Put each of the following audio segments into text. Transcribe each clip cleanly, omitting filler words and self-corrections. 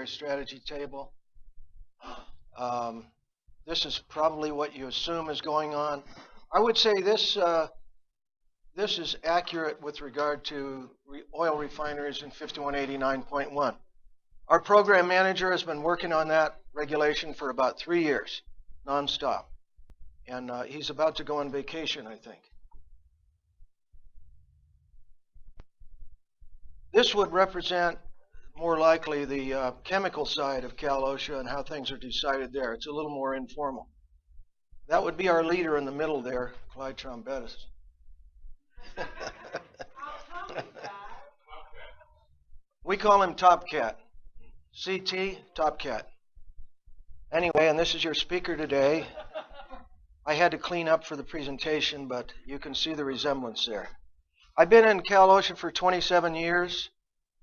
strategy table. This is probably what you assume is going on. I would say this is accurate with regard to oil refineries in 5189.1. Our program manager has been working on that regulation for about 3 years, nonstop. And he's about to go on vacation, I think. This would represent more likely the chemical side of Cal-OSHA and how things are decided there. It's a little more informal. That would be our leader in the middle there, Clyde Trombetis. We call him Top Cat. CT, Top Cat. Anyway, and this is your speaker today. I had to clean up for the presentation, but you can see the resemblance there. I've been in Cal-OSHA for 27 years,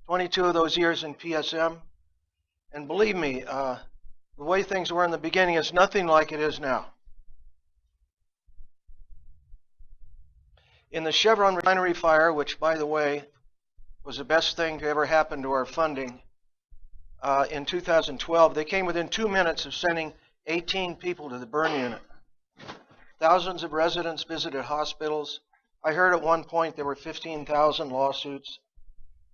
22 of those years in PSM. And believe me, the way things were in the beginning is nothing like it is now. In the Chevron Refinery fire, which, by the way, was the best thing to ever happen to our funding, in 2012, they came within 2 minutes of sending 18 people to the burn unit. Thousands of residents visited hospitals. I heard at one point there were 15,000 lawsuits.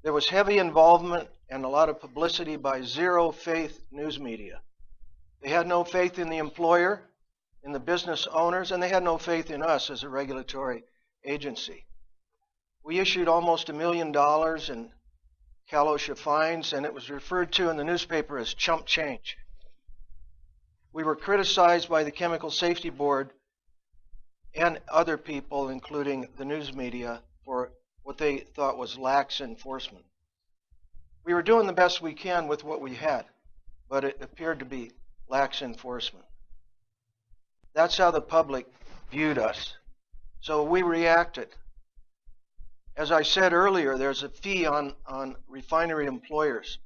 There was heavy involvement and a lot of publicity by zero faith news media. They had no faith in the employer, in the business owners, and they had no faith in us as a regulatory agency. We issued almost $1 million in Cal-OSHA fines, and it was referred to in the newspaper as chump change. We were criticized by the Chemical Safety Board and other people, including the news media, for what they thought was lax enforcement. We were doing the best we can with what we had, but it appeared to be lax enforcement. That's how the public viewed us. So we reacted. As I said earlier, there's a fee on refinery employers.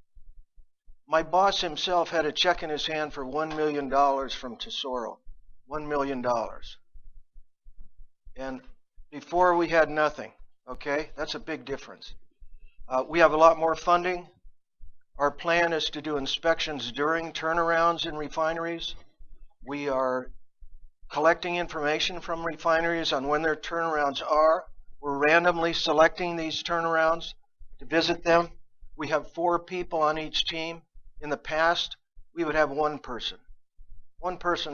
My boss himself had a check in his hand for $1 million from Tesoro. $1 million. And before we had nothing. Okay, that's a big difference. We have a lot more funding. Our plan is to do inspections during turnarounds in refineries. We are collecting information from refineries on when their turnarounds are. We're randomly selecting these turnarounds to visit them. We have 4 people on each team. In the past, we would have one person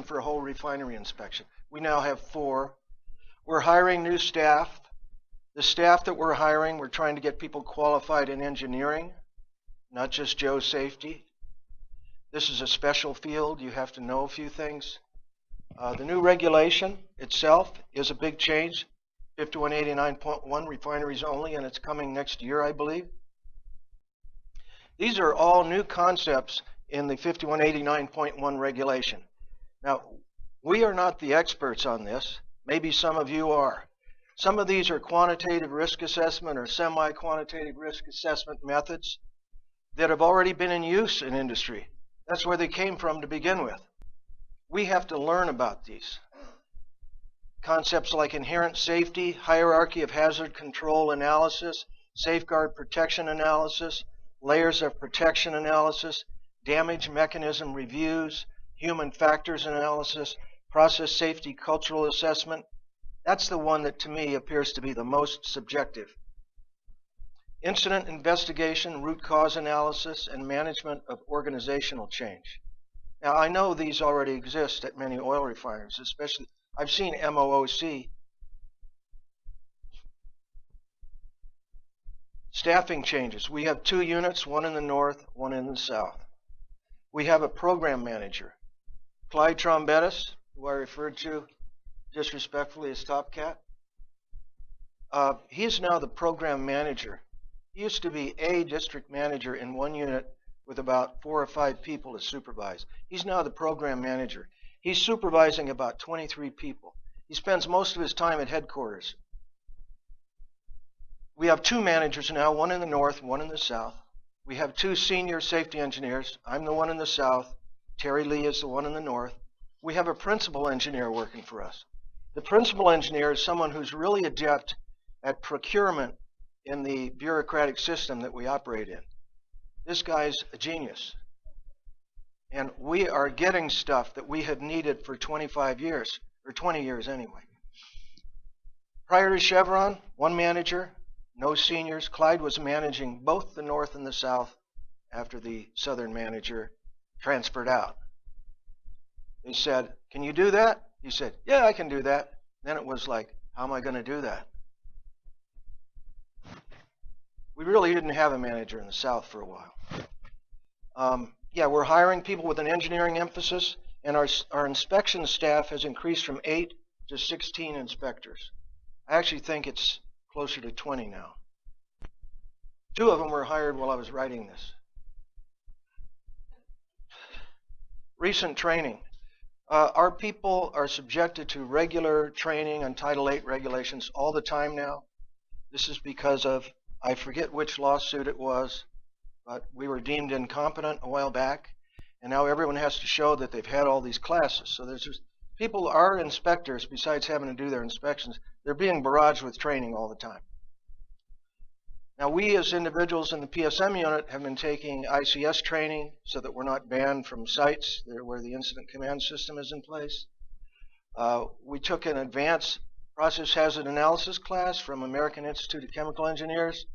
for a whole refinery inspection. We now have 4. We're hiring new staff. The staff that we're hiring, we're trying to get people qualified in engineering, not just Joe safety. This is a special field. You have to know a few things. The new regulation itself is a big change. 5189.1 refineries only, and it's coming next year, I believe. These are all new concepts in the 5189.1 regulation. Now, we are not the experts on this. Maybe some of you are. Some of these are quantitative risk assessment or semi-quantitative risk assessment methods that have already been in use in industry. That's where they came from to begin with. We have to learn about these. Concepts like inherent safety, hierarchy of hazard control analysis, safeguard protection analysis, layers of protection analysis, damage mechanism reviews, human factors analysis, process safety cultural assessment. That's the one that to me appears to be the most subjective. Incident investigation, root cause analysis, and management of organizational change. Now, I know these already exist at many oil refineries, especially I've seen MOOC. Staffing changes. We have 2 units, one in the north, one in the south. We have a program manager. Clyde Trombetis, who I referred to disrespectfully as Top Cat. He is now the program manager. He used to be a district manager in one unit with about 4 or 5 people to supervise. He's now the program manager. He's supervising about 23 people. He spends most of his time at headquarters. We have 2 managers now, one in the north, one in the south. We have 2 senior safety engineers. I'm the one in the south. Terry Lee is the one in the north. We have a principal engineer working for us. The principal engineer is someone who's really adept at procurement in the bureaucratic system that we operate in. This guy's a genius. And we are getting stuff that we have needed for 25 years, or 20 years anyway. Prior to Chevron, one manager, no seniors. Clyde was managing both the North and the South after the Southern manager transferred out. They said, "Can you do that?" He said, "Yeah, I can do that." Then it was like, how am I going to do that? We really didn't have a manager in the South for a while. Yeah, we're hiring people with an engineering emphasis, and our inspection staff has increased from 8 to 16 inspectors. I actually think it's closer to 20 now. 2 of them were hired while I was writing this. Recent training. Our people are subjected to regular training on Title VIII regulations all the time now. This is because of, I forget which lawsuit it was, but we were deemed incompetent a while back, and now everyone has to show that they've had all these classes. So there's just, people are inspectors, besides having to do their inspections, they're being barraged with training all the time. Now, we as individuals in the PSM unit have been taking ICS training so that we're not banned from sites where the incident command system is in place. We took an advanced process hazard analysis class from American Institute of Chemical Engineers.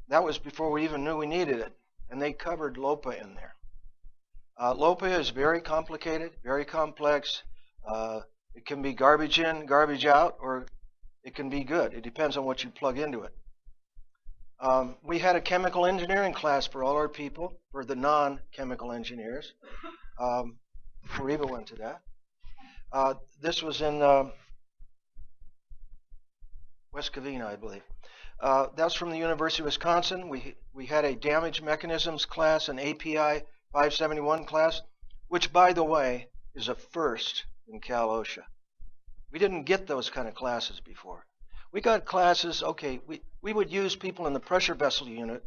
That was before we even knew we needed it, and they covered LOPA in there. LOPA is very complicated, very complex. It can be garbage in, garbage out, or it can be good. It depends on what you plug into it. We had a chemical engineering class for all our people, for the non-chemical engineers. Reba went to that. This was in West Covina, I believe. That's from the University of Wisconsin. We had a damage mechanisms class, an API 571 class, which, by the way, is a first in Cal-OSHA. We didn't get those kind of classes before. We got classes, okay, we would use people in the pressure vessel unit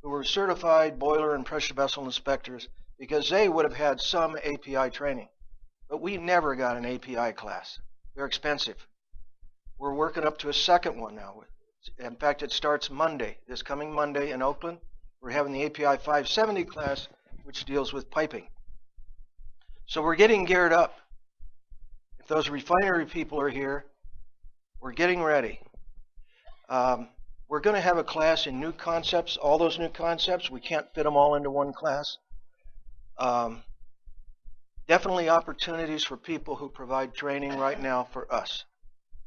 who were certified boiler and pressure vessel inspectors because they would have had some API training. But we never got an API class. They're expensive. We're working up to a second one now. In fact, it starts Monday, this coming Monday in Oakland. We're having the API 570 class, which deals with piping. So we're getting geared up. If those refinery people are here, we're getting ready. We're going to have a class in new concepts, all those new concepts. We can't fit them all into one class. Definitely opportunities for people who provide training right now for us.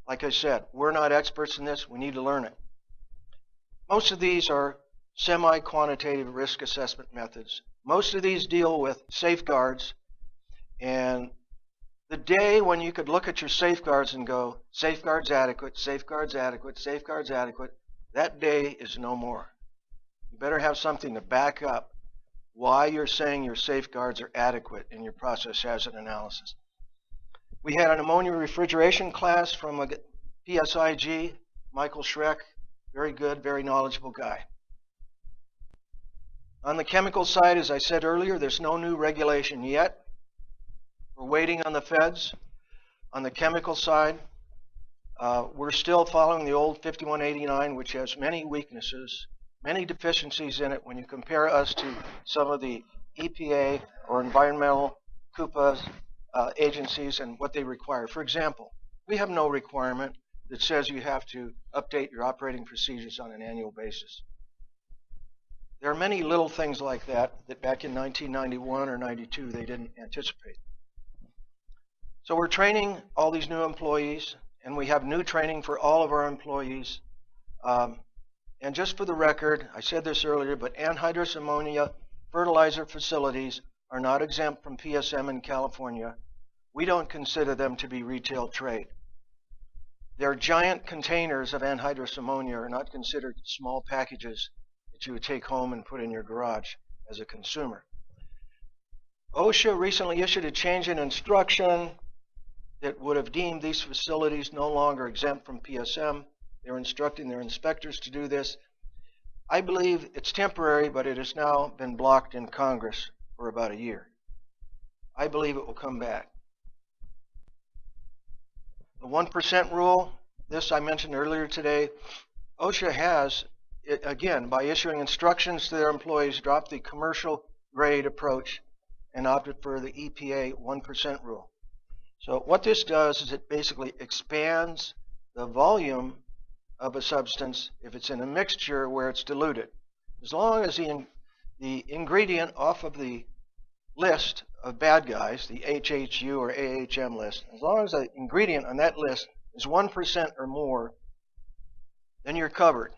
Like I said, we're not experts in this. We need to learn it. Most of these are semi-quantitative risk assessment methods. Most of these deal with safeguards, and the day when you could look at your safeguards and go, safeguards adequate, safeguards adequate, safeguards adequate, that day is no more. You better have something to back up why you're saying your safeguards are adequate in your process hazard analysis. We had an ammonia refrigeration class from a PSIG, Michael Schreck, very good, very knowledgeable guy. On the chemical side, as I said earlier, there's no new regulation yet. We're waiting on the feds. On the chemical side, we're still following the old 5189, which has many weaknesses, many deficiencies in it when you compare us to some of the EPA or environmental CUPA agencies and what they require. For example, we have no requirement that says you have to update your operating procedures on an annual basis. There are many little things like that back in 1991 or 92 they didn't anticipate. So we're training all these new employees, and we have new training for all of our employees. And just for the record, I said this earlier, but anhydrous ammonia fertilizer facilities are not exempt from PSM in California. We don't consider them to be retail trade. Their giant containers of anhydrous ammonia are not considered small packages that you would take home and put in your garage as a consumer. OSHA recently issued a change in instruction that would have deemed these facilities no longer exempt from PSM. They're instructing their inspectors to do this. I believe it's temporary, but it has now been blocked in Congress for about a year. I believe it will come back. The 1% rule, this I mentioned earlier today, OSHA has, again, by issuing instructions to their employees, dropped the commercial grade approach and opted for the EPA 1% rule. So what this does is it basically expands the volume of a substance if it's in a mixture where it's diluted. As long as the ingredient off of the list of bad guys, the HHU or AHM list, as long as the ingredient on that list is 1% or more, then you're covered.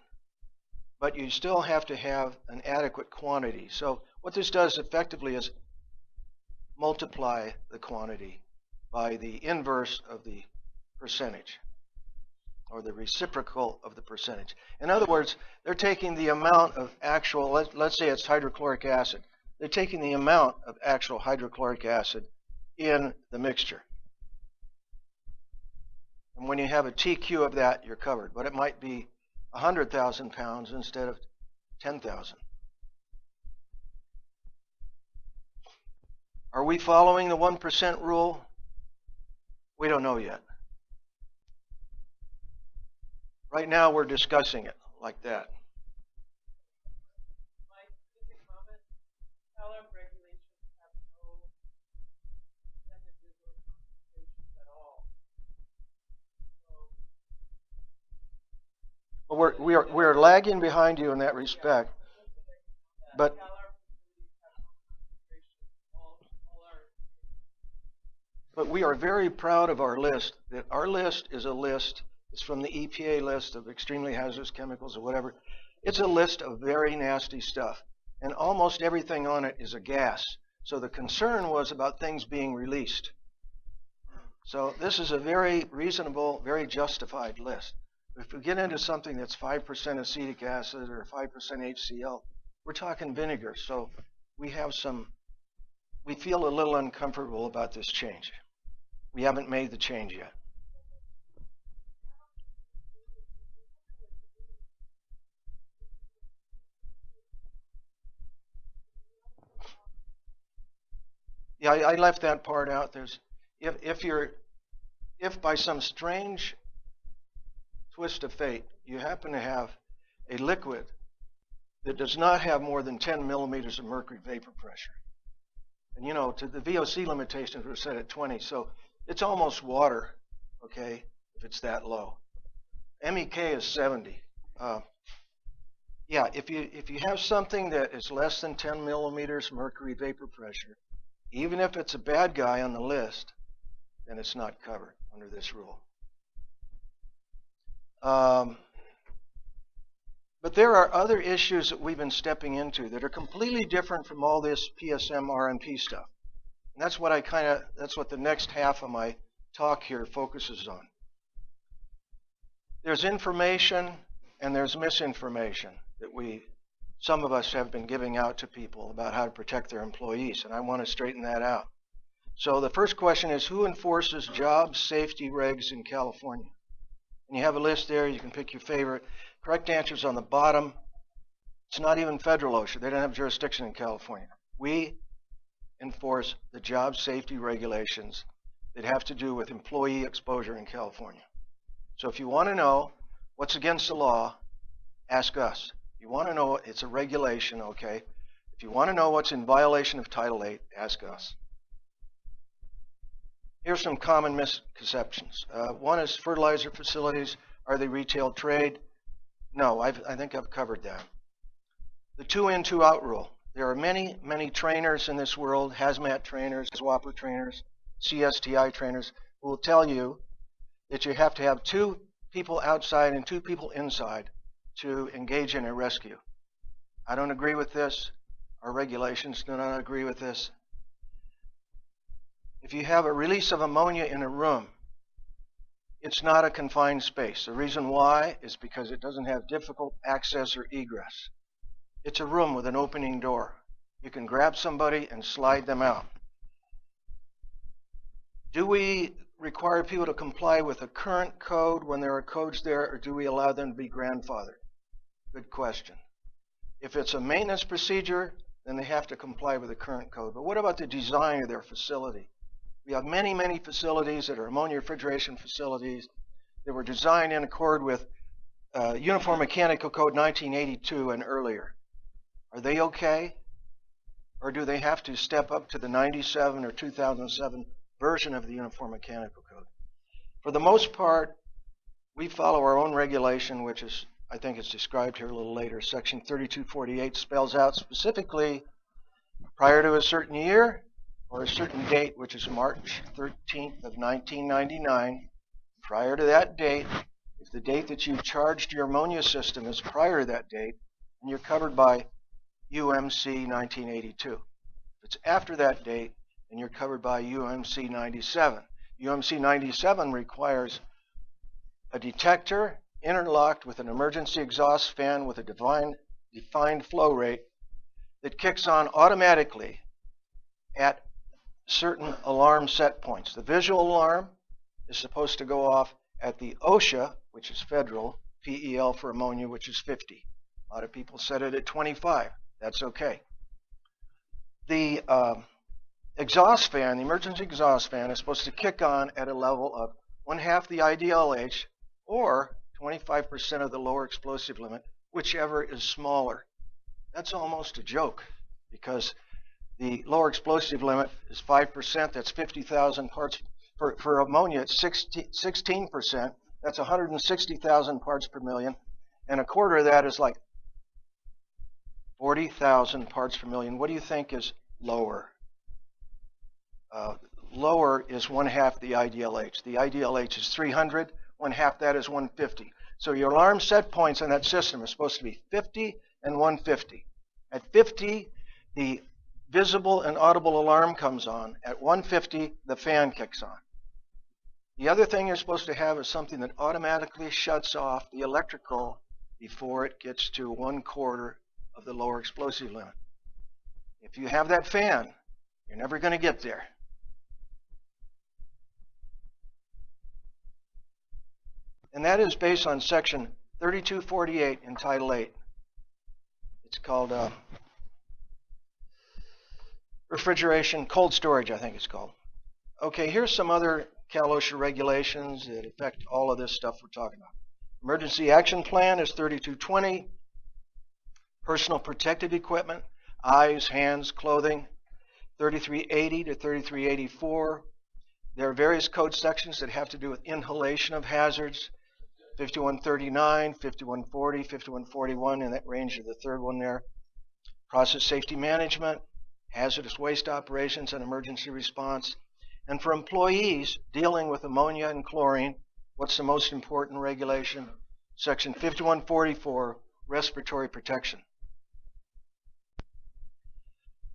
But you still have to have an adequate quantity. So what this does effectively is multiply the quantity by the inverse of the percentage, or the reciprocal of the percentage. In other words, they're taking the amount of actual, let's say it's hydrochloric acid, they're taking the amount of actual hydrochloric acid in the mixture. And when you have a TQ of that, you're covered. But it might be 100,000 pounds instead of 10,000. Are we following the 1% rule? We don't know yet. Right now we're discussing it like that. My specific comment, CalARP regulations have no percentages or concentrations at all. So, Well, we're lagging behind you in that respect. But we are very proud of our list. That our list is a list. It's from the EPA list of extremely hazardous chemicals or whatever. It's a list of very nasty stuff, and almost everything on it is a gas. So the concern was about things being released. So this is a very reasonable, very justified list. If we get into something that's 5% acetic acid or 5% HCl, we're talking vinegar. So we feel a little uncomfortable about this change. We haven't made the change yet. Yeah, I left that part out. There's if by some strange twist of fate you happen to have a liquid that does not have more than 10 millimeters of mercury vapor pressure, and you know, to the VOC limitations were set at 20, so it's almost water, okay, if it's that low. MEK is 70. Yeah, if you have something that is less than 10 millimeters mercury vapor pressure, even if it's a bad guy on the list, then it's not covered under this rule. But there are other issues that we've been stepping into that are completely different from all this PSM RMP stuff. And that's what that's what the next half of my talk here focuses on. There's information and there's misinformation that some of us have been giving out to people about how to protect their employees, and I want to straighten that out. So the first question is, who enforces job safety regs in California? And you have a list there. You can pick your favorite. Correct answer is on the bottom. It's not even federal OSHA. They don't have jurisdiction in California. We enforce the job safety regulations that have to do with employee exposure in California. So if you want to know what's against the law, ask us. If you want to know it's a regulation, okay. If you want to know what's in violation of Title VIII, ask us. Here's some common misconceptions. One is fertilizer facilities. Are they retail trade? No, I think I've covered that. The 2-in, 2-out rule. There are many, many trainers in this world, Hazmat trainers, Hazwoper trainers, CSTI trainers, who will tell you that you have to have 2 people outside and 2 people inside to engage in a rescue. I don't agree with this. Our regulations do not agree with this. If you have a release of ammonia in a room, it's not a confined space. The reason why is because it doesn't have difficult access or egress. It's a room with an opening door. You can grab somebody and slide them out. Do we require people to comply with a current code when there are codes there, or do we allow them to be grandfathered? Good question. If it's a maintenance procedure, then they have to comply with the current code. But what about the design of their facility? We have many, many facilities that are ammonia refrigeration facilities that were designed in accord with Uniform Mechanical Code 1982 and earlier. Are they okay? or do they have to step up to the 97 or 2007 version of the Uniform Mechanical Code? For the most part, we follow our own regulation, which is, I think it's described here a little later. Section 3248 spells out specifically prior to a certain year or a certain date, which is March 13th of 1999. Prior to that date, if the date that you charged your ammonia system is prior to that date, then you're covered by UMC 1982. If it's after that date, then you're covered by UMC 97. UMC 97 requires a detector interlocked with an emergency exhaust fan with a defined flow rate that kicks on automatically at certain alarm set points. The visual alarm is supposed to go off at the OSHA, which is federal, PEL for ammonia, which is 50. A lot of people set it at 25. That's okay. The exhaust fan, the emergency exhaust fan, is supposed to kick on at a level of 1/2 the IDLH or 25% of the lower explosive limit, whichever is smaller. That's almost a joke because the lower explosive limit is 5%. That's 50,000 parts. For ammonia, it's 16%. That's 160,000 parts per million. And a quarter of that is like 40,000 parts per million. What do you think is lower? Lower is 1/2 the IDLH. The IDLH is 300. 1/2 that is 150. So your alarm set points on that system are supposed to be 50 and 150. At 50, the visible and audible alarm comes on. At 150, the fan kicks on. The other thing you're supposed to have is something that automatically shuts off the electrical before it gets to 1/4 of the lower explosive limit. If you have that fan, you're never going to get there. And that is based on section 3248 in Title 8. It's called refrigeration, cold storage, I think it's called. Okay, here's some other CalOSHA regulations that affect all of this stuff we're talking about. Emergency Action Plan is 3220. Personal protective equipment, eyes, hands, clothing, 3380 to 3384. There are various code sections that have to do with inhalation of hazards. 5139, 5140, 5141, in that range of the third one there. Process safety management, hazardous waste operations and emergency response. And for employees dealing with ammonia and chlorine, what's the most important regulation? Section 5144, respiratory protection.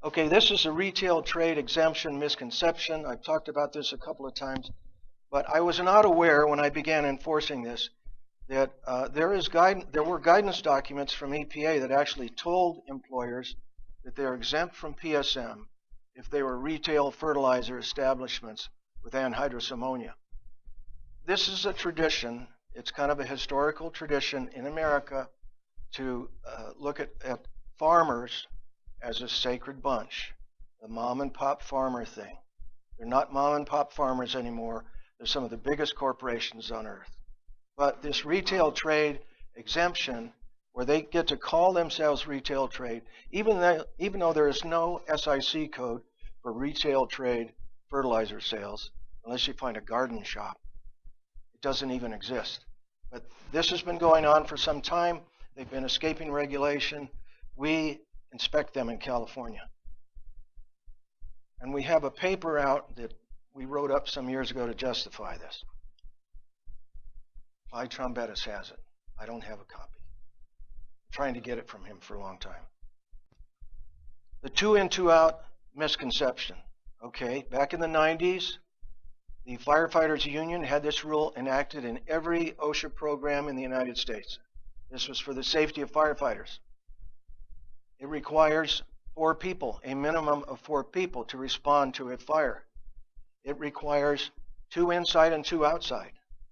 Okay, this is a retail trade exemption misconception. I've talked about this a couple of times, but I was not aware when I began enforcing this that there were guidance documents from EPA that actually told employers that they're exempt from PSM if they were retail fertilizer establishments with anhydrous ammonia. This is a tradition. It's kind of a historical tradition in America to look at farmers as a sacred bunch, the mom and pop farmer thing. They're not mom and pop farmers anymore. They're some of the biggest corporations on earth. But this retail trade exemption, where they get to call themselves retail trade, even though there is no SIC code for retail trade fertilizer sales, unless you find a garden shop, it doesn't even exist. But this has been going on for some time. They've been escaping regulation. We inspect them in California. And we have a paper out that we wrote up some years ago to justify this. Clyde Trombetis has it. I don't have a copy. I'm trying to get it from him for a long time. The 2 in, 2 out misconception. Okay, back in the 90s, the Firefighters Union had this rule enacted in every OSHA program in the United States. This was for the safety of firefighters. It requires 4 people, a minimum of 4 people, to respond to a fire. It requires 2 inside and 2 outside.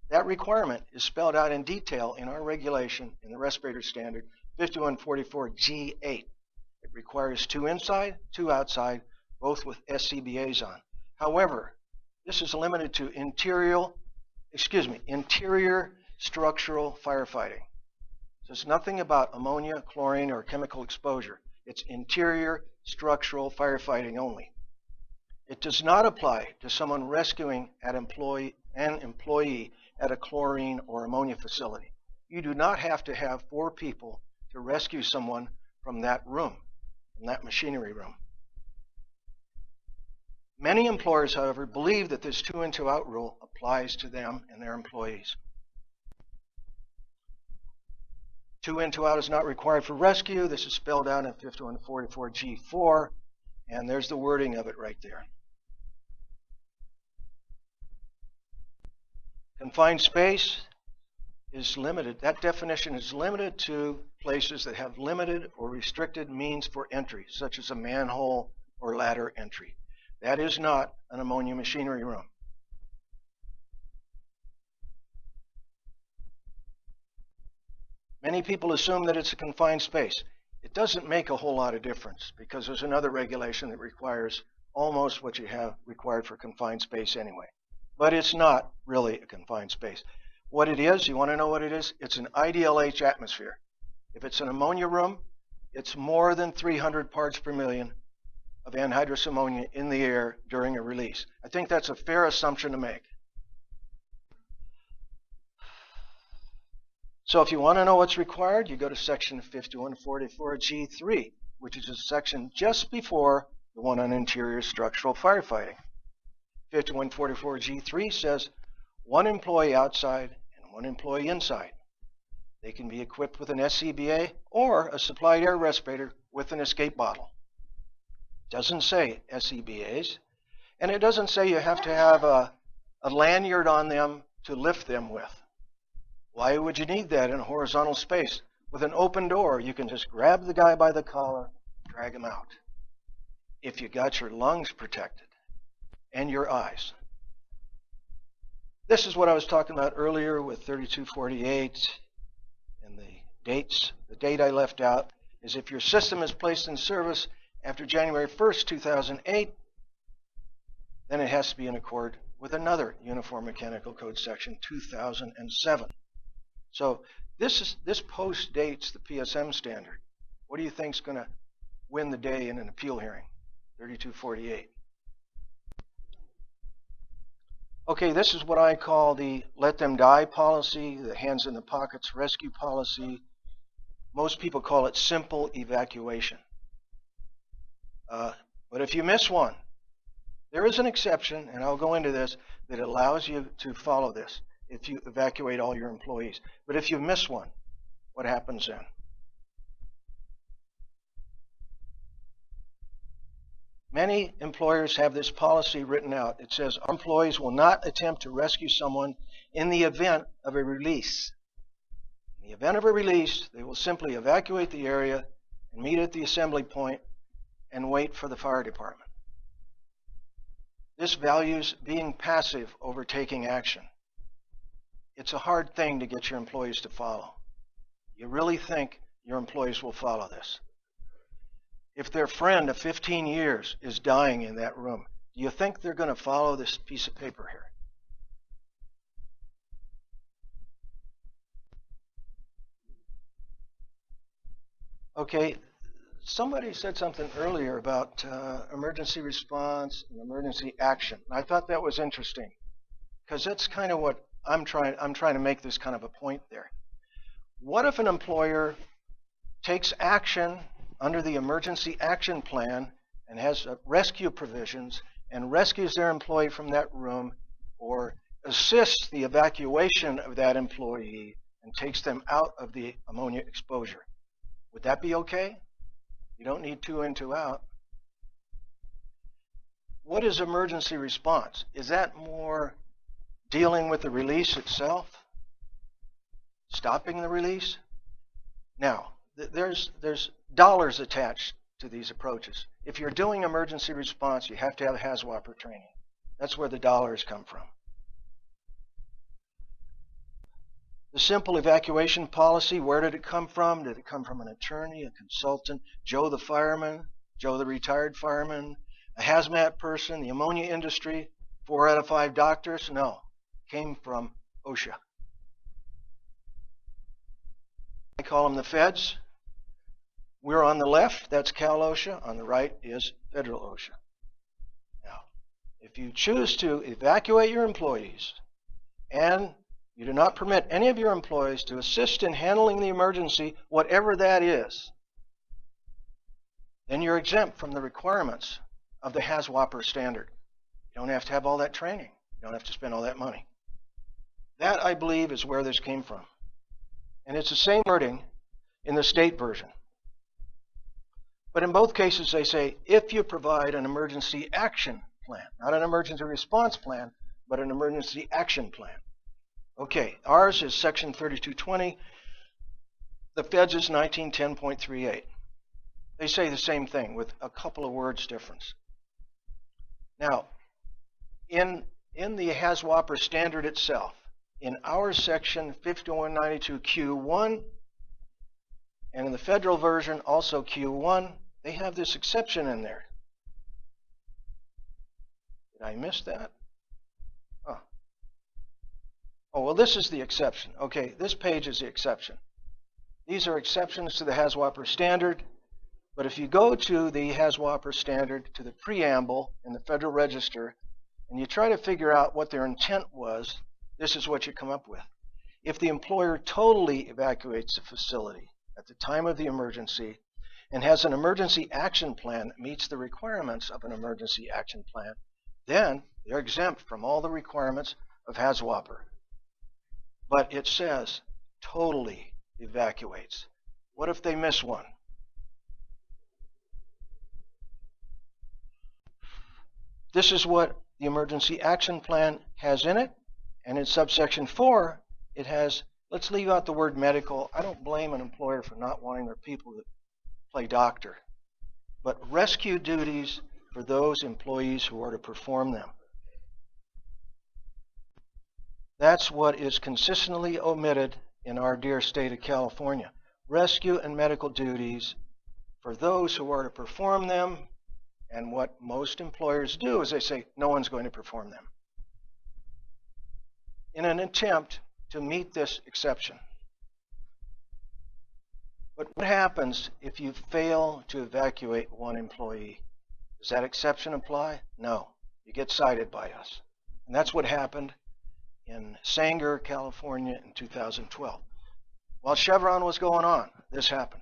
That requirement is spelled out in detail in our regulation in the respirator standard 5144 G8. It requires 2 inside, 2 outside, both with SCBAs on. However, this is limited to interior structural firefighting. So it's nothing about ammonia, chlorine, or chemical exposure. It's interior structural firefighting only. It does not apply to someone rescuing an employee at a chlorine or ammonia facility. You do not have to have 4 people to rescue someone from that room, from that machinery room. Many employers, however, believe that this 2 in 2 out rule applies to them and their employees. 2 in 2 out is not required for rescue. This is spelled out in 5144G4, and there's the wording of it right there. Confined space is limited. That definition is limited to places that have limited or restricted means for entry, such as a manhole or ladder entry. That is not an ammonia machinery room. Many people assume that it's a confined space. It doesn't make a whole lot of difference because there's another regulation that requires almost what you have required for confined space anyway. But it's not really a confined space. What it is, you want to know what it is? It's an IDLH atmosphere. If it's an ammonia room, it's more than 300 parts per million of anhydrous ammonia in the air during a release. I think that's a fair assumption to make. So if you want to know what's required, you go to section 5144G3, which is a section just before the one on interior structural firefighting. 5144G3 says 1 employee outside and 1 employee inside. They can be equipped with an SCBA or a supplied air respirator with an escape bottle. It doesn't say SCBAs, and it doesn't say you have to have a lanyard on them to lift them with. Why would you need that in a horizontal space? With an open door, you can just grab the guy by the collar, drag him out. If you got your lungs protected and your eyes. This is what I was talking about earlier with 3248 and the dates. The date I left out is if your system is placed in service after January 1st, 2008, then it has to be in accord with another Uniform Mechanical Code section 2007. So this post-dates the PSM standard. What do you think is going to win the day in an appeal hearing? 3248. Okay, this is what I call the let them die policy, the hands in the pockets rescue policy. Most people call it simple evacuation. But if you miss one, there is an exception, and I'll go into this, that allows you to follow this if you evacuate all your employees. But if you miss one, what happens then? Many employers have this policy written out. It says our employees will not attempt to rescue someone in the event of a release. In the event of a release, they will simply evacuate the area and meet at the assembly point and wait for the fire department. This values being passive over taking action. It's a hard thing to get your employees to follow. You really think your employees will follow this? If their friend of 15 years is dying in that room, do you think they're going to follow this piece of paper here? Okay, somebody said something earlier about emergency response and emergency action. I thought that was interesting because that's kind of what I'm trying to make this kind of a point there. What if an employer takes action under the emergency action plan and has rescue provisions and rescues their employee from that room or assists the evacuation of that employee and takes them out of the ammonia exposure? Would that be okay? You don't need 2 in, 2 out. What is emergency response? Is that more dealing with the release itself? Stopping the release? Now, there's dollars attached to these approaches. If you're doing emergency response, you have to have Hazwoper training. That's where the dollars come from. The simple evacuation policy, where did it come from? Did it come from an attorney, a consultant, Joe the fireman, Joe the retired fireman, a hazmat person, the ammonia industry, 4 out of 5 doctors? No, it came from OSHA. I call them the feds. We're on the left, that's Cal OSHA. On the right is federal OSHA. Now, if you choose to evacuate your employees and you do not permit any of your employees to assist in handling the emergency, whatever that is, then you're exempt from the requirements of the Hazwoper standard. You don't have to have all that training. You don't have to spend all that money. That, I believe, is where this came from. And it's the same wording in the state version. But in both cases, they say, if you provide an emergency action plan, not an emergency response plan, but an emergency action plan. Okay, ours is section 3220. The Feds is 1910.38. They say the same thing with a couple of words difference. Now, in the Hazwoper standard itself, in our section 5192Q1, and in the federal version, also Q1, they have this exception in there. Did I miss that? Oh, well, this is the exception. Okay, this page is the exception. These are exceptions to the Hazwoper standard, but if you go to the Hazwoper standard, to the preamble in the Federal Register, and you try to figure out what their intent was, this is what you come up with. If the employer totally evacuates the facility at the time of the emergency and has an emergency action plan that meets the requirements of an emergency action plan, then they're exempt from all the requirements of Hazwoper. But it says totally evacuates. What if they miss one? This is what the emergency action plan has in it, and in subsection 4 it has, let's leave out the word medical. I don't blame an employer for not wanting their people to play doctor, but rescue duties for those employees who are to perform them. That's what is consistently omitted in our dear state of California. Rescue and medical duties for those who are to perform them, and what most employers do is they say, no one's going to perform them, in an attempt to meet this exception. But what happens if you fail to evacuate one employee? Does that exception apply? No. You get cited by us. And that's what happened in Sanger, California in 2012. While Chevron was going on, this happened.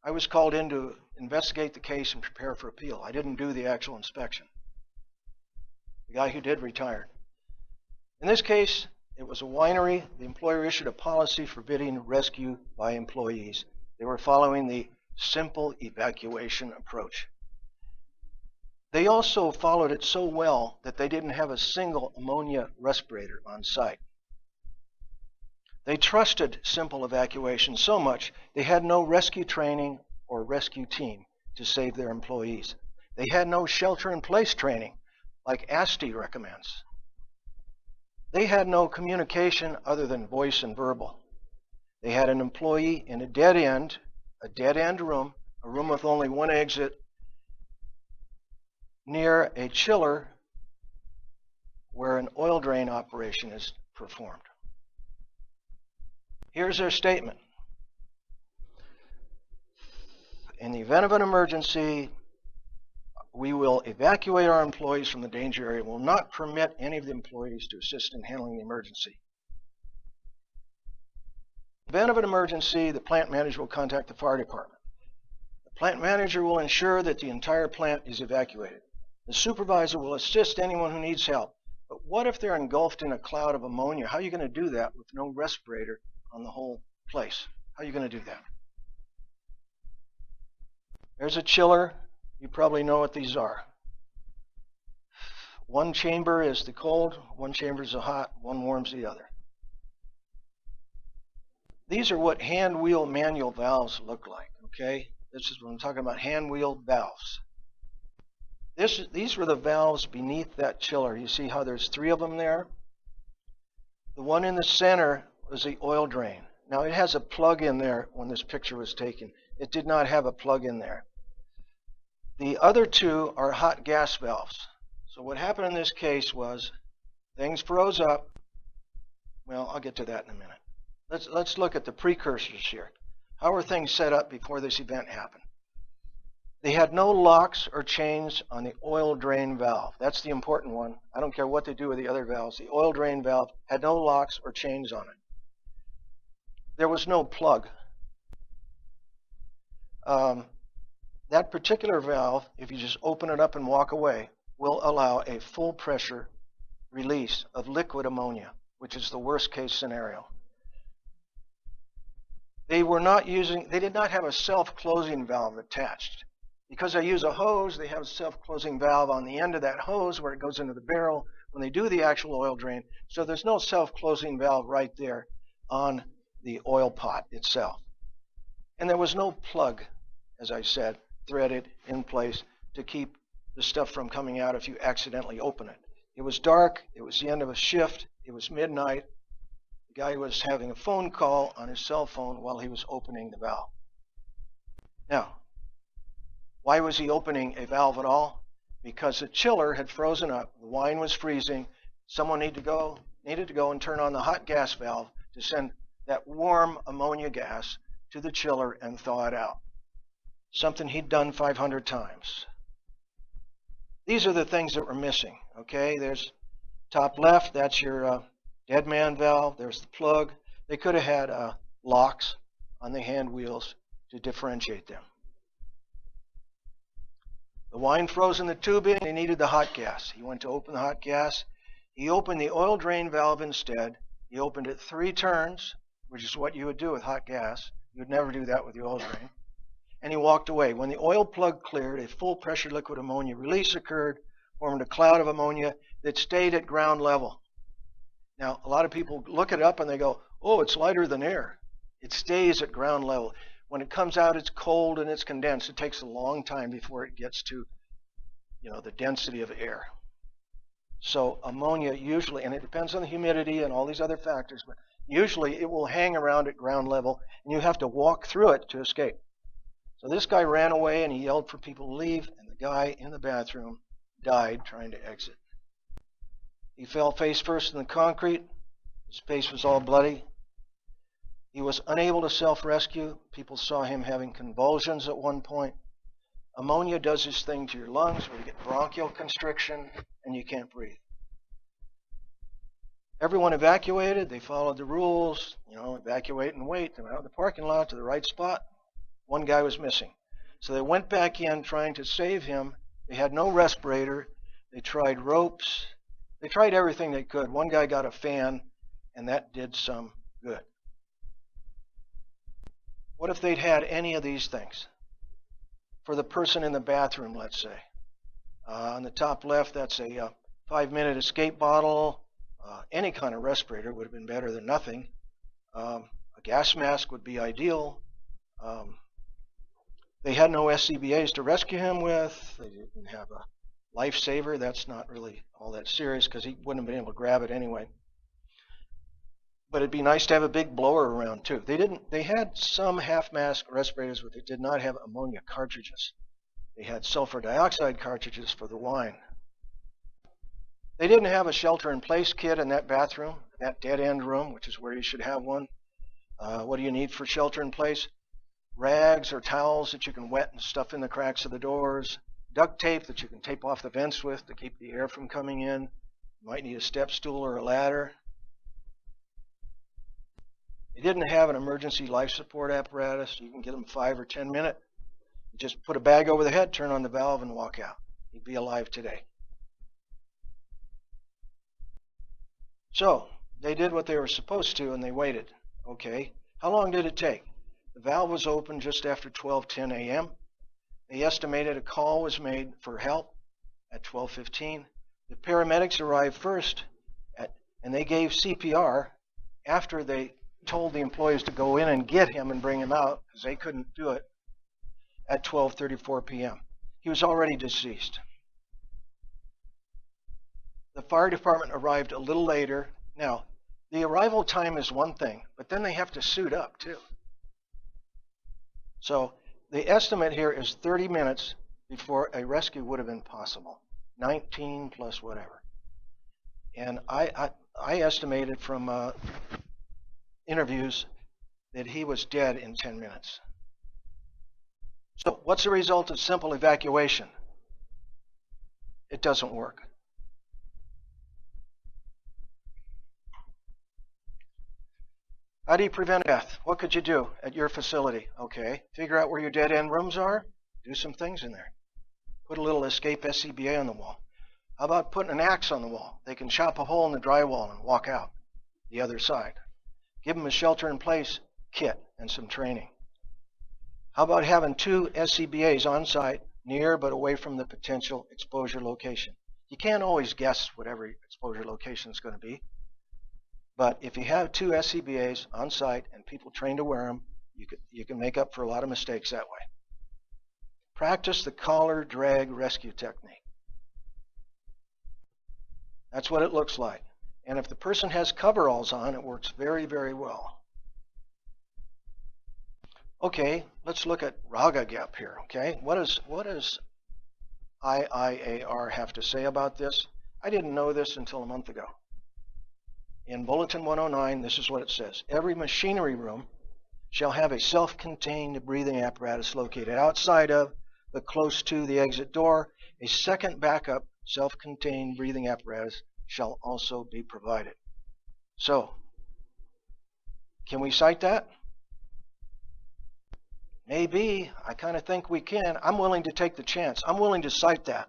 I was called in to investigate the case and prepare for appeal. I didn't do the actual inspection. The guy who did retired. In this case, it was a winery. The employer issued a policy forbidding rescue by employees. They were following the simple evacuation approach. They also followed it so well that they didn't have a single ammonia respirator on site. They trusted simple evacuation so much they had no rescue training or rescue team to save their employees. They had no shelter-in-place training like ASTI recommends. They had no communication other than voice and verbal. They had an employee in a dead-end room, a room with only one exit, near a chiller where an oil drain operation is performed. Here's their statement. In the event of an emergency, we will evacuate our employees from the danger area. We will not permit any of the employees to assist in handling the emergency. In the event of an emergency, the plant manager will contact the fire department. The plant manager will ensure that the entire plant is evacuated. The supervisor will assist anyone who needs help. But what if they're engulfed in a cloud of ammonia? How are you going to do that with no respirator on the whole place? How are you going to do that? There's a chiller. You probably know what these are. One chamber is the cold, one chamber is the hot, one warms the other. These are what hand wheel manual valves look like, okay? This is what I'm talking about, hand wheel valves. These were the valves beneath that chiller. You see how there's 3 of them there? The one in the center was the oil drain. Now it has a plug in there when this picture was taken. It did not have a plug in there. The other 2 are hot gas valves. So what happened in this case was things froze up. Well, I'll get to that in a minute. Let's look at the precursors here. How were things set up before this event happened? They had no locks or chains on the oil drain valve. That's the important one. I don't care what they do with the other valves. The oil drain valve had no locks or chains on it. There was no plug. That particular valve, if you just open it up and walk away, will allow a full pressure release of liquid ammonia, which is the worst case scenario. They did not have a self-closing valve attached. Because they use a hose, they have a self-closing valve on the end of that hose where it goes into the barrel when they do the actual oil drain. So there's no self-closing valve right there on the oil pot itself. And there was no plug, as I said, threaded in place to keep the stuff from coming out if you accidentally open it. It was dark, it was the end of a shift, it was midnight. The guy was having a phone call on his cell phone while he was opening the valve. Now, why was he opening a valve at all? Because the chiller had frozen up, the wine was freezing, someone needed to go and turn on the hot gas valve to send that warm ammonia gas to the chiller and thaw it out. Something he'd done 500 times. These are the things that were missing, okay? There's top left, that's your dead man valve. There's the plug. They could have had locks on the hand wheels to differentiate them. The wine froze in the tubing. They needed the hot gas. He went to open the hot gas. He opened the oil drain valve instead. He opened it 3 turns, which is what you would do with hot gas. You would never do that with the oil drain. And he walked away. When the oil plug cleared, a full pressure liquid ammonia release occurred, formed a cloud of ammonia that stayed at ground level. Now, a lot of people look it up and they go, oh, it's lighter than air. It stays at ground level. When it comes out, it's cold and it's condensed. It takes a long time before it gets to, the density of air. So ammonia usually, and it depends on the humidity and all these other factors, but usually it will hang around at ground level and you have to walk through it to escape. So this guy ran away and he yelled for people to leave, and the guy in the bathroom died trying to exit. He fell face first in the concrete. His face was all bloody. He was unable to self-rescue. People saw him having convulsions at one point. Ammonia does this thing to your lungs where you get bronchial constriction and you can't breathe. Everyone evacuated. They followed the rules, evacuate and wait. They went out in the parking lot to the right spot. One guy was missing. So they went back in trying to save him. They had no respirator. They tried ropes. They tried everything they could. One guy got a fan, and that did some good. What if they'd had any of these things? For the person in the bathroom, let's say. On the top left, that's a 5-minute escape bottle. Any kind of respirator would have been better than nothing. A gas mask would be ideal. They had no SCBAs to rescue him with. They didn't have a lifesaver. That's not really all that serious because he wouldn't have been able to grab it anyway. But it'd be nice to have a big blower around too. They had some half-mask respirators, but they did not have ammonia cartridges. They had sulfur dioxide cartridges for the wine. They didn't have a shelter-in-place kit in that bathroom, that dead-end room, which is where you should have one. What do you need for shelter-in-place? Rags or towels that you can wet and stuff in the cracks of the doors. Duct tape that you can tape off the vents with to keep the air from coming in. You might need a step stool or a ladder. They didn't have an emergency life support apparatus. You can get them 5 or 10 minutes. You just put a bag over the head, turn on the valve, and walk out. He'd be alive today. So they did what they were supposed to, and they waited. Okay, how long did it take? The valve was open just after 12:10 a.m. They estimated a call was made for help at 12:15. The paramedics arrived first, and they gave CPR after they told the employees to go in and get him and bring him out because they couldn't do it at 12:34 p.m. He was already deceased. The fire department arrived a little later. Now, the arrival time is one thing, but then they have to suit up too. So the estimate here is 30 minutes before a rescue would have been possible. 19 plus whatever. And I estimated from interviews that he was dead in 10 minutes. So what's the result of simple evacuation? It doesn't work. How do you prevent death? What could you do at your facility? Okay, figure out where your dead end rooms are. Do some things in there. Put a little escape SCBA on the wall. How about putting an axe on the wall? They can chop a hole in the drywall and walk out the other side. Give them a shelter-in-place kit and some training. How about having 2 SCBAs on site, near but away from the potential exposure location? You can't always guess what every exposure location is going to be. But if you have 2 SCBAs on site and people trained to wear them, you can make up for a lot of mistakes that way. Practice the collar drag rescue technique. That's what it looks like. And if the person has coveralls on, it works very, very well. Okay, let's look at RAGA gap here. Okay, what does IIAR have to say about this? I didn't know this until a month ago. In Bulletin 109, this is what it says. Every machinery room shall have a self-contained breathing apparatus located outside of but close to the exit door. A second backup self-contained breathing apparatus shall also be provided. So, can we cite that? Maybe. I kind of think we can. I'm willing to take the chance. I'm willing to cite that.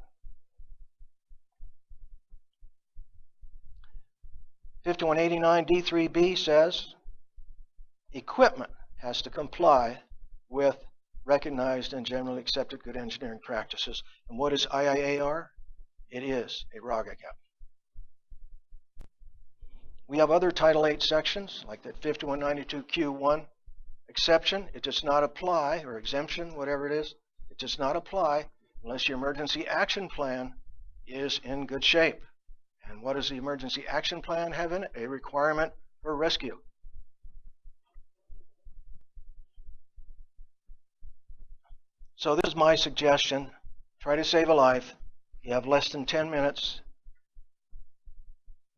5189 D3B says equipment has to comply with recognized and generally accepted good engineering practices. And what is IIAR? It is a RAGA gap. We have other Title VIII sections, like that 5192Q1 exception. It does not apply, or exemption, whatever it is. It does not apply unless your emergency action plan is in good shape. And what does the emergency action plan have in it? A requirement for rescue. So this is my suggestion. Try to save a life. You have less than 10 minutes.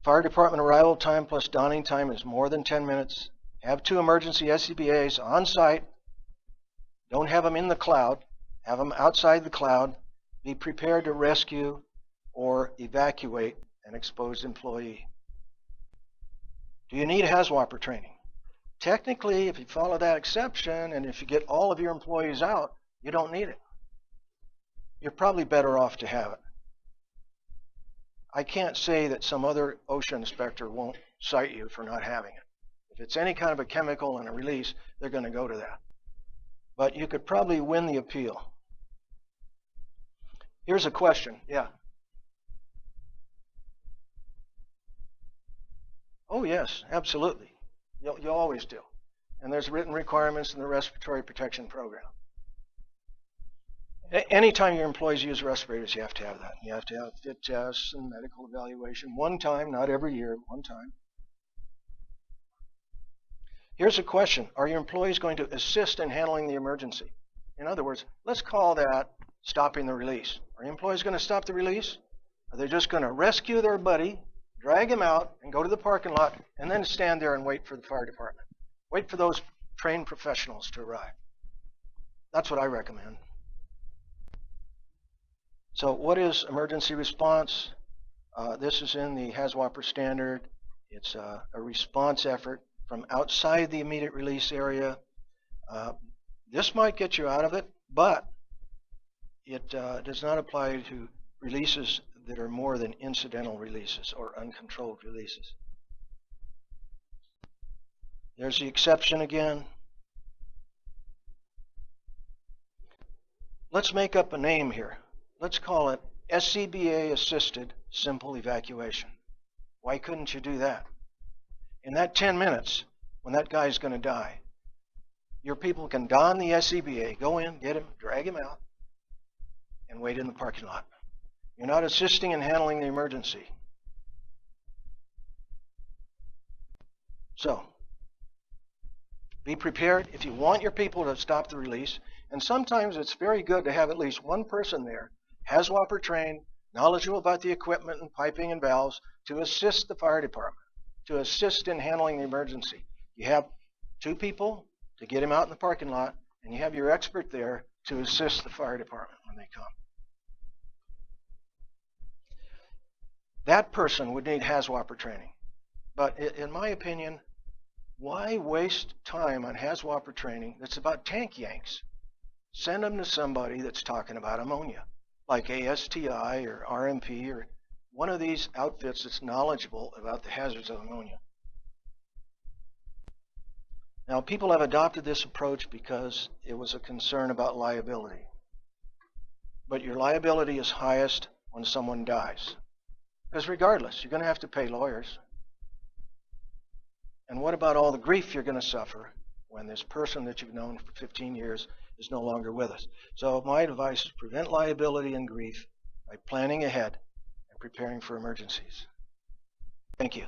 Fire department arrival time plus donning time is more than 10 minutes. Have 2 emergency SCBAs on site. Don't have them in the cloud. Have them outside the cloud. Be prepared to rescue or evacuate an exposed employee. Do you need Hazwoper training? Technically, if you follow that exception and if you get all of your employees out, you don't need it. You're probably better off to have it. I can't say that some other OSHA inspector won't cite you for not having it. If it's any kind of a chemical and a release, they're going to go to that. But you could probably win the appeal. Here's a question. Yeah. Oh, yes, absolutely. You'll always do. And there's written requirements in the respiratory protection program. Anytime your employees use respirators, you have to have that. You have to have fit tests and medical evaluation. One time, not every year, one time. Here's a question. Are your employees going to assist in handling the emergency? In other words, let's call that stopping the release. Are your employees going to stop the release? Are they just going to rescue their buddy, drag him out, and go to the parking lot, and then stand there and wait for the fire department? Wait for those trained professionals to arrive. That's what I recommend. So what is emergency response? This is in the Hazwoper standard. It's a response effort from outside the immediate release area. This might get you out of it, but it does not apply to releases that are more than incidental releases or uncontrolled releases. There's the exception again. Let's make up a name here. Let's call it SCBA Assisted Simple Evacuation. Why couldn't you do that? In that 10 minutes, when that guy's going to die, your people can don the SCBA, go in, get him, drag him out, and wait in the parking lot. You're not assisting in handling the emergency. So, be prepared if you want your people to stop the release. And sometimes it's very good to have at least one person there, Hazwoper trained, knowledgeable about the equipment and piping and valves, to assist the fire department, to assist in handling the emergency. You have 2 people, to get him out in the parking lot, and you have your expert there to assist the fire department when they come. That person would need Hazwoper training. But in my opinion, why waste time on Hazwoper training that's about tank yanks? Send them to somebody that's talking about ammonia, like ASTI or RMP or one of these outfits that's knowledgeable about the hazards of ammonia. Now, people have adopted this approach because it was a concern about liability. But your liability is highest when someone dies. Because regardless, you're going to have to pay lawyers. And what about all the grief you're going to suffer when this person that you've known for 15 years is no longer with us? So my advice is prevent liability and grief by planning ahead and preparing for emergencies. Thank you.